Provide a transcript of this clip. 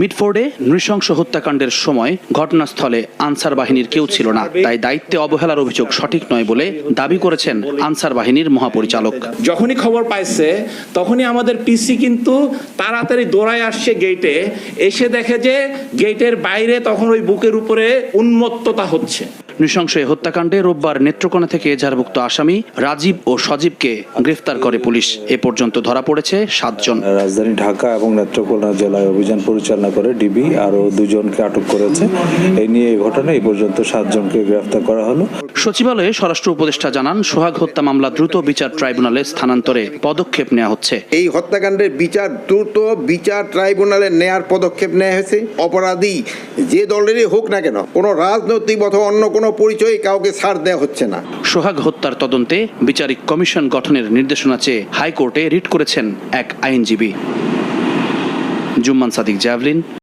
মিডফোর্ডে নৃশংস হত্যাকাণ্ডের সময় ঘটনাস্থলে আনসার বাহিনীর কেউ ছিল না, তাই দায়িত্বে অবহেলার অভিযোগ সঠিক নয় বলে দাবি করেছেন আনসার বাহিনীর মহাপরিচালক। যখনই খবর পাইছে তখনই আমাদের পিসি কিন্তু তাড়াতাড়ি দৌড়ায় আসছে গেটে, এসে দেখে যে গেটের বাইরে তখন ওই বুকের উপরে উন্মত্ততা হচ্ছে। নৃশংস এই হত্যাকাণ্ডে রোববার নেত্রকোনা থেকে এজাহারভুক্ত আসামি রাজীব ও সজীবকে গ্রেফতার করে পুলিশ। এ পর্যন্ত ধরা পড়েছে 7 জন। রাজধানী ঢাকা এবং নেত্রকোনা জেলায় অভিযান পরিচালনা করে ডিবি আরো 2 জনকে আটক করেছে। এই নিয়ে এই ঘটনায় এই পর্যন্ত 7 জনকে গ্রেফতার করা হলো। সচিবালয়ে স্বরাষ্ট্র উপদেষ্টা জানান, সোহাগ হত্যা মামলা দ্রুত বিচার ট্রাইব্যুনালে স্থানান্তরে পদক্ষেপ নেওয়া হচ্ছে। এই হত্যাকাণ্ডের বিচার দ্রুত বিচার ট্রাইব্যুনালে নেয়ার পদক্ষেপ নেওয়া হয়েছে। অপরাধী যে দলেরই হোক না কেন, কোনো রাজনৈতিক অথবা অন্য কোনো পরিচয়ে কাউকে ছাড় দেওয়া হচ্ছে না। সোহাগ হত্যার তদন্তে বিচারিক কমিশন গঠনের নির্দেশনা চেয়ে হাইকোর্টে রিট করেছেন এক আইনজীবী। জুম্মান সাদিক, জ্যাভলিন।